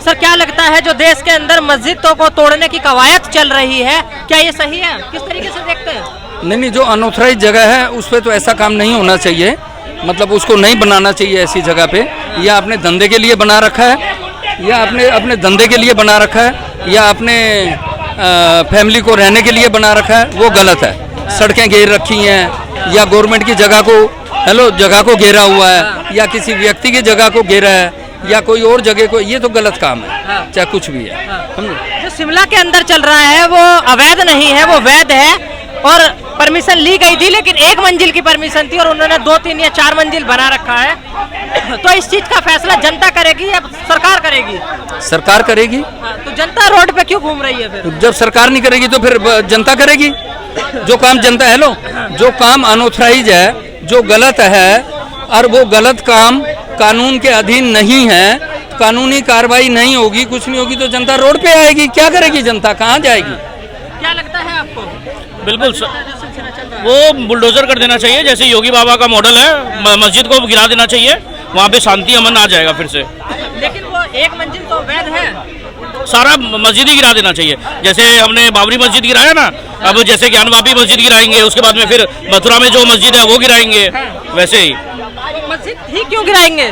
Sir क्या लगता है जो देश के अंदर मस्जिदों को तोड़ने की कवायद चल रही है, क्या ये सही है? किस तरीके से देखते हैं? नहीं, जो अनऑथराइज जगह है उस पर तो ऐसा काम नहीं होना चाहिए, मतलब उसको नहीं बनाना चाहिए ऐसी जगह पे। या अपने धंधे के लिए बना रखा है, या अपने धंधे के लिए बना रखा है, या अपने फैमिली को रहने के लिए बना रखा है, वो गलत है। सड़कें घेर रखी हैं, या गवर्नमेंट की जगह को घेरा हुआ है, या किसी व्यक्ति की जगह को घेरा है, या कोई और जगह को, ये तो गलत काम है, चाहे कुछ भी है। जो शिमला के अंदर चल रहा है वो अवैध नहीं है, वो वैध है, और परमिशन ली गई थी, लेकिन 1 मंजिल की परमिशन थी और उन्होंने 2, 3 या 4 मंजिल बना रखा है। तो इस चीज का फैसला जनता करेगी या सरकार करेगी? सरकार करेगी। तो जनता रोड पे क्यों घूम रही है फिर? जब सरकार नहीं करेगी तो फिर जनता करेगी। जो काम जनता जो काम अनऑथराइज है, जो गलत है, और वो गलत काम कानून के अधीन नहीं है, कानूनी कार्रवाई नहीं होगी, कुछ नहीं होगी, तो जनता रोड पे आएगी। क्या करेगी जनता, कहाँ जाएगी? क्या लगता है आपको? बिल्कुल वो बुलडोजर कर देना चाहिए, जैसे योगी बाबा का मॉडल है, मस्जिद को गिरा देना चाहिए, वहाँ पे शांति अमन आ जाएगा फिर से। लेकिन वो 1 मंजिल तो वैध है, सारा मस्जिद ही गिरा देना चाहिए। जैसे हमने बाबरी मस्जिद गिराया ना, अब जैसे ज्ञानवापी मस्जिद गिराएंगे, उसके बाद में फिर मथुरा में जो मस्जिद है वो गिराएंगे, वैसे ही। मस्जिद ही क्यों गिराएंगे?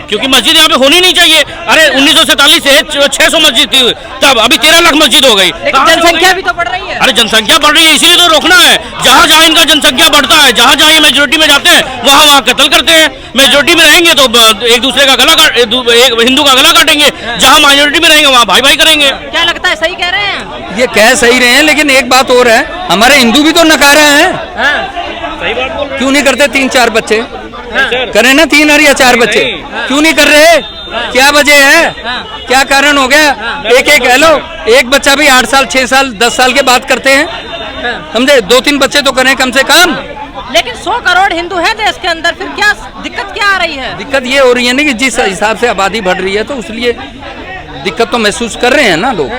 क्योंकि मस्जिद यहाँ पे होनी नहीं चाहिए। अरे 1947 से 600 मस्जिद थी, तब अभी 13 लाख मस्जिद हो गई। जनसंख्या भी तो बढ़ रही है। अरे जनसंख्या बढ़ रही है, इसीलिए तो रोकना है। जहाँ जहाँ इनका जनसंख्या बढ़ता है, जहाँ जहाँ ये मेजोरिटी में जाते हैं, वहाँ कत्ल करते हैं। मेजोरिटी में रहेंगे तो एक दूसरे का गला हिंदू का गला काटेंगे, जहाँ माइनॉरिटी में रहेंगे वहाँ भाई भाई करेंगे। क्या लगता है, सही कह रहे हैं? ये कह सही रहे हैं, लेकिन एक बात और है, हमारे हिंदू भी तो नकारा हैं। सही बात बोल रहे हैं। क्यों नहीं करते 3-4 बच्चे? करें ना 3 और या 4 बच्चे, क्यों नहीं कर रहे? क्या वजह है, क्या कारण हो गया? एक हेलो, एक बच्चा भी 8 साल 6 साल 10 साल के बाद करते हैं, समझे? 2-3 बच्चे तो करें कम से कम। लेकिन 100 करोड़ हिंदू है देश के अंदर, फिर क्या दिक्कत क्या आ रही है? दिक्कत ये हो रही है ना कि जिस हिसाब से आबादी बढ़ रही है, तो इसलिए दिक्कत तो महसूस कर रहे हैं ना लोग,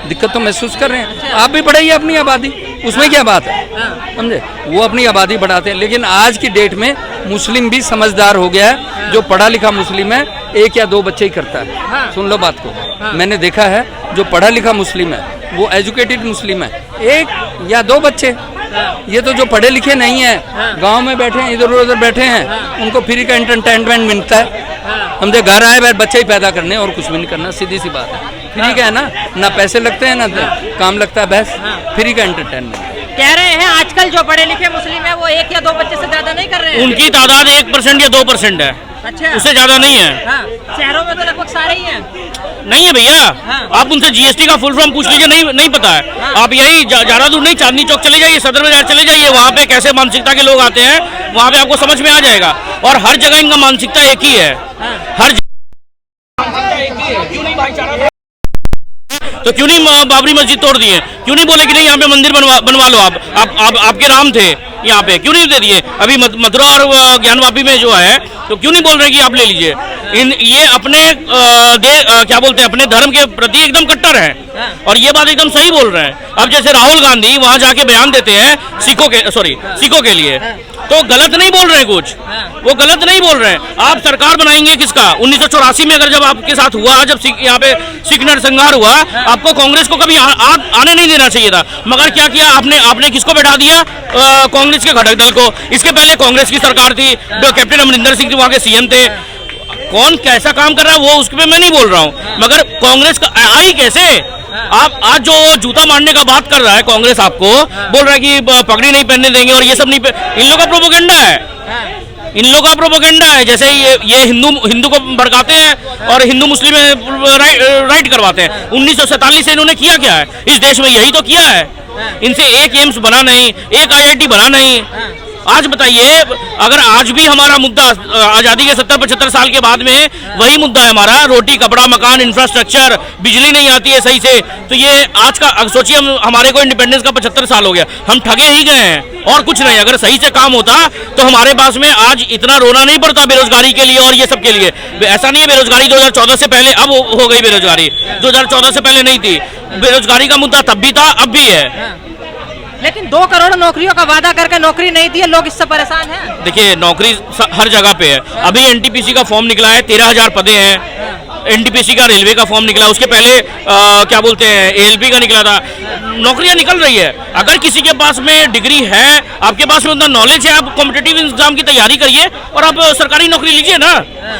दिक्कत तो महसूस कर रहे हैं। आप भी बढ़ाइए अपनी आबादी, उसमें क्या बात है, समझे? वो अपनी आबादी बढ़ाते हैं, लेकिन आज की डेट में मुस्लिम भी समझदार हो गया है। जो पढ़ा लिखा मुस्लिम है 1 या 2 बच्चे ही करता है। सुन लो बात को, मैंने देखा है जो पढ़ा लिखा मुस्लिम है, वो एजुकेटेड मुस्लिम है, 1 या 2 बच्चे। ये तो जो पढ़े लिखे नहीं है, गांव में बैठे हैं, इधर उधर बैठे हैं, उनको फ्री का एंटरटेनमेंट मिलता है। हमसे घर आए भाई बच्चे ही पैदा करने और कुछ भी नहीं करना, सीधी सी बात है। फ्री का है ना पैसे लगते हैं ना काम लगता है, बस फ्री का एंटरटेनमेंट। कह रहे हैं आजकल जो पढ़े लिखे मुस्लिम है वो 1 या 2 बच्चे से ज्यादा नहीं कर रहे हैं। उनकी तादाद 1% या 2% है। अच्छा, उससे ज्यादा नहीं है। शहरों में तो लगभग सारे ही हैं। नहीं है भैया, आप उनसे जीएसटी का फुल फॉर्म पूछ लीजिए, नहीं पता है। आप यही ज्यादा दूर नहीं, चांदनी चौक चले जाइए, सदर बाजार चले जाइए, वहाँ पे कैसे मानसिकता के लोग आते हैं, वहाँ पे आपको समझ में आ जाएगा। और हर जगह इनका मानसिकता एक ही है, हर तो क्यों नहीं बाबरी मस्जिद तोड़ दिए? क्यों नहीं बोले कि नहीं यहाँ पे मंदिर बनवा लो? आप आपके राम थे यहाँ पे, क्यों नहीं दे दिए? अभी मथुरा और ज्ञानवापी में जो है, तो क्यों नहीं बोल रहे कि आप ले लीजिए? ये अपने क्या बोलते हैं, अपने धर्म के प्रति एकदम कट्टर है, और ये बात एकदम सही बोल रहे हैं। अब जैसे राहुल गांधी वहाँ जाके बयान देते हैं सिखों के लिए, तो गलत नहीं बोल रहे हैं कुछ, वो गलत नहीं बोल रहे हैं। आप सरकार बनाएंगे किसका? 1984 में अगर जब आपके साथ हुआ, जब यहाँ पे सिख नरसंहार हुआ, आपको कांग्रेस को कभी आने नहीं देना चाहिए था, मगर क्या किया आपने किसको बैठा दिया? कांग्रेस के घटक दल को। इसके पहले कांग्रेस की सरकार थी, कैप्टन अमरिंदर सिंह वहाँ के सीएम थे। कौन कैसा काम कर रहा है वो उसके पे मैं नहीं बोल रहा हूँ, मगर कांग्रेस का आई कैसे? आप आज जो जूता मारने का बात कर रहा है कांग्रेस, आपको बोल रहा है कि पगड़ी नहीं पहनने देंगे और ये सब नहीं, इन लोगों का प्रोपेगेंडा है, इन लोगों का प्रोपेगेंडा है। जैसे ये हिंदू को भड़काते हैं और हिंदू मुस्लिम राइट करवाते हैं। 1947 से इन्होंने किया क्या है इस देश में? यही तो किया है। इनसे एक एम्स बना नहीं, एक IIT बना नहीं। आज बताइए, अगर आज भी हमारा मुद्दा आज़ादी के 70-75 साल के बाद में वही मुद्दा है हमारा, रोटी कपड़ा मकान इंफ्रास्ट्रक्चर, बिजली नहीं आती है सही से, तो ये आज का सोचिए, हमारे को इंडिपेंडेंस का 75 साल हो गया, हम ठगे ही गए हैं और कुछ नहीं। अगर सही से काम होता तो हमारे पास में आज इतना रोना नहीं पड़ता बेरोजगारी के लिए और ये सब के लिए। ऐसा नहीं है, बेरोजगारी 2014 से पहले अब हो गई बेरोजगारी, 2014 से पहले नहीं थी। बेरोजगारी का मुद्दा तब भी था, अब भी है। लेकिन 2 करोड़ नौकरियों का वादा करके नौकरी नहीं दी है, लोग इससे परेशान हैं। देखिए, नौकरी हर जगह पे है। अभी NTPC का फॉर्म निकला है, 13,000 पदे हैं, एनटीपीसी का रेलवे का फॉर्म निकला, उसके पहले क्या बोलते हैं एएलपी का निकला था। नौकरियां निकल रही है। अगर किसी के पास में डिग्री है, आपके पास में उतना नॉलेज है, आप कॉम्पिटिटिव एग्जाम की तैयारी करिए और आप सरकारी नौकरी लीजिए ना।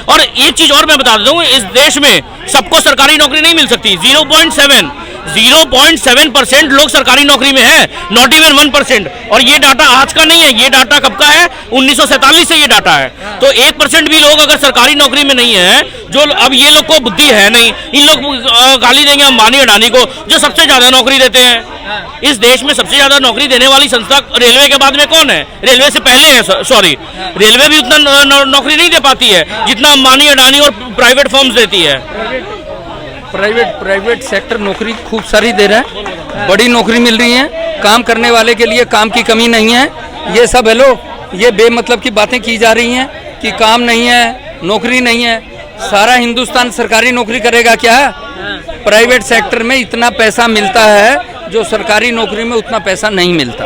और एक चीज और मैं बता दूं, इस देश में सबको सरकारी नौकरी नहीं मिल सकती। 0.7% लोग सरकारी नौकरी में है, नॉट इवन 1%। और ये डाटा आज का नहीं है, ये डाटा कब का है? 1947 से ये डाटा है। तो 1% भी लोग अगर सरकारी नौकरी में नहीं है, जो अब ये लोग को बुद्धि है नहीं, इन लोग गाली देंगे अंबानी अडानी को, जो सबसे ज्यादा नौकरी देते हैं। इस देश में सबसे ज्यादा नौकरी देने वाली संस्था रेलवे के बाद में कौन है? रेलवे से पहले है, सॉरी, रेलवे भी उतना नौकरी नहीं दे पाती है जितना अंबानी अडानी और प्राइवेट फर्म्स देती है। प्राइवेट सेक्टर नौकरी खूब सारी दे रहा है, बड़ी नौकरी मिल रही है, काम करने वाले के लिए काम की कमी नहीं है। ये सब हेलो, ये बेमतलब की बातें की जा रही हैं कि काम नहीं है, नौकरी नहीं है। सारा हिंदुस्तान सरकारी नौकरी करेगा क्या? प्राइवेट सेक्टर में इतना पैसा मिलता है जो सरकारी नौकरी में उतना पैसा नहीं मिलता।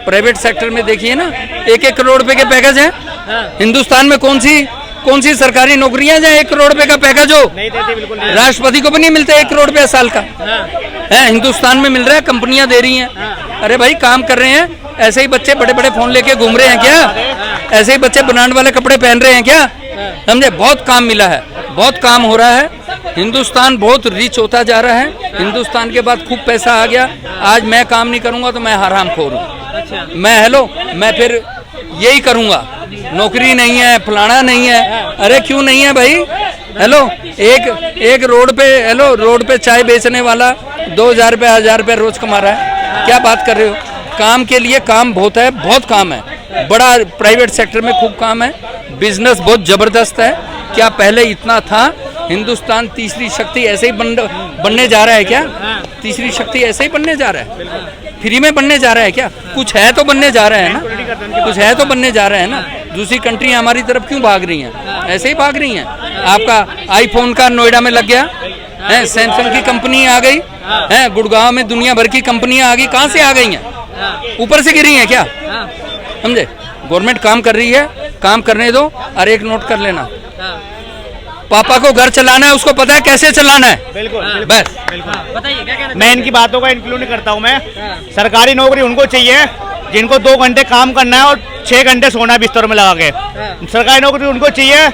प्राइवेट सेक्टर में देखिए ना, 1-1 करोड़ रुपए के पैकेज हैं। हिंदुस्तान में कौन सी सरकारी नौकरियां जहाँ 1 करोड़ रुपए का पैकेज हो? नहीं देते, बिल्कुल नहीं। राष्ट्रपति को भी नहीं मिलता 1 करोड़ रुपया साल का। है हिंदुस्तान में मिल रहा है, कंपनियां दे रही हैं। अरे भाई काम कर रहे हैं। ऐसे ही बच्चे बड़े बड़े फोन लेके घूम रहे हैं क्या? ऐसे ही बच्चे ब्रांड वाले कपड़े पहन रहे हैं क्या? समझे? बहुत काम मिला है, बहुत काम हो रहा है। हिंदुस्तान बहुत रिच होता जा रहा है। हिंदुस्तान के बाद खूब पैसा आ गया। आज मैं काम नहीं करूंगा तो मैं हरामखोर हूँ। मैं फिर यही करूंगा। नौकरी नहीं है, फलाना नहीं है। अरे क्यों नहीं है भाई? हेलो, एक रोड पे चाय बेचने वाला 2000 रुपये 1000 रुपये रोज कमा रहा है। क्या बात कर रहे हो? काम के लिए काम बहुत है, बहुत काम है। बड़ा प्राइवेट सेक्टर में खूब काम है। बिजनेस बहुत जबरदस्त है। क्या पहले इतना था? हिंदुस्तान तीसरी शक्ति ऐसे ही बनने जा रहा है क्या? तीसरी शक्ति ऐसे ही बनने जा रहा है? फ्री में बनने जा रहा है क्या? कुछ है तो बनने जा रहा है ना, कुछ है तो बनने जा रहा है ना। दूसरी कंट्री हमारी तरफ क्यों भाग रही हैं? ऐसे ही भाग रही हैं। आपका आईफोन का नोएडा में लग गया है, सैमसंग की कंपनी आ गई है, गुड़गांव में दुनिया भर की कंपनियां आ गई। कहाँ से आ गई हैं? ऊपर से गिरी हैं क्या? समझे? गवर्नमेंट काम कर रही है, काम करने दो। और एक नोट कर लेना, पापा को घर चलाना है, उसको पता है कैसे चलाना है। बिल्कुल, बस। बताइए क्या कहना? मैं इनकी बातों का इंक्लूड करता हूँ। मैं सरकारी नौकरी उनको चाहिए जिनको 2 घंटे काम करना है और 6 घंटे सोना है बिस्तर में लगा के। सरकारी नौकरी उनको चाहिए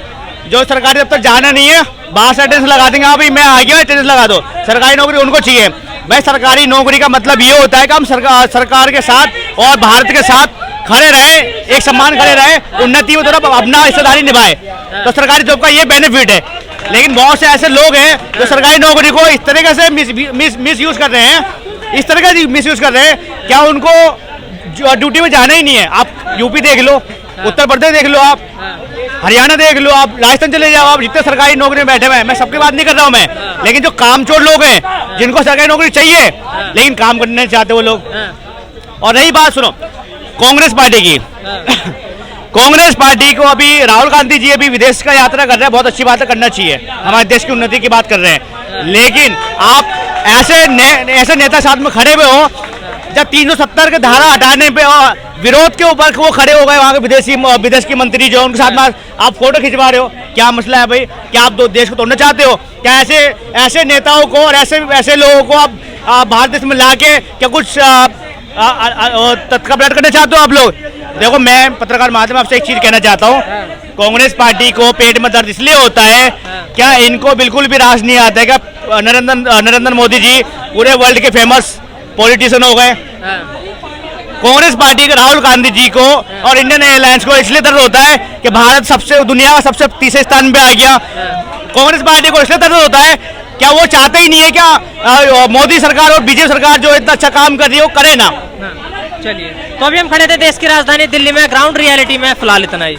जो सरकारी दफ्तर जाना नहीं है, बाहर से अटेंडेंस लगा देंगे, हाँ भाई मैं आ गया, अटेंडेंस लगा दो। सरकारी नौकरी उनको चाहिए। भाई सरकारी नौकरी का मतलब ये होता है कि हम सरकार के साथ और भारत के साथ खड़े रहे, एक समान खड़े रहे, उन्नति में थोड़ा अपना हिस्सेदारी निभाए। तो सरकारी जॉब का ये बेनिफिट है। लेकिन बहुत से ऐसे लोग हैं जो सरकारी नौकरी को इस तरीके से मिस यूज कर रहे हैं, इस तरह का मिस यूज कर रहे हैं। क्या उनको ड्यूटी में जाना ही नहीं है? आप यूपी देख लो, उत्तर प्रदेश देख लो, आप हरियाणा देख लो, आप राजस्थान चले जाओ, आप जितने सरकारी नौकरी में बैठे हुए हैं, मैं सबकी बात नहीं कर रहा हूँ मैं, लेकिन जो कामचोर लोग हैं जिनको सरकारी नौकरी चाहिए लेकिन काम करना नहीं चाहते वो लोग। और रही बात सुनो कांग्रेस पार्टी की, कांग्रेस पार्टी को अभी राहुल गांधी जी अभी विदेश का यात्रा कर रहे हैं, बहुत अच्छी बात है, करना चाहिए, हमारे देश की उन्नति की बात कर रहे हैं। लेकिन आप ऐसे नेता साथ में खड़े हुए हो जब 370 के धारा हटाने पे और विरोध के ऊपर वो खड़े हो गए, वहाँ के विदेश की मंत्री जो उनके साथ में आप फोटो खिंचवा रहे हो। क्या मसला है भाई? क्या आप देश को तोड़ना चाहते हो? क्या ऐसे नेताओं को और ऐसे लोगों को आप भारत देश में ला के क्या कुछ तत्काल करना चाहते हो आप लोग? देखो मैं पत्रकार माध्यम आपसे एक चीज कहना चाहता हूँ, कांग्रेस पार्टी को पेट में दर्द इसलिए होता है, क्या इनको बिल्कुल भी राज नहीं आता है? क्या नरेंद्र मोदी जी पूरे वर्ल्ड के फेमस पॉलिटिशियन हो गए? कांग्रेस पार्टी के राहुल गांधी जी को और इंडियन एयरलाइंस को इसलिए दर्द होता है कि भारत दुनिया का सबसे तीसरे स्थान पे आ गया। कांग्रेस पार्टी को इसलिए दर्द होता है, क्या वो चाहते ही नहीं है क्या मोदी सरकार और बीजेपी सरकार जो इतना अच्छा काम कर रही है वो करे ना? चलिए, तो अभी हम खड़े थे देश की राजधानी दिल्ली में, ग्राउंड रियलिटी में। फिलहाल इतना ही।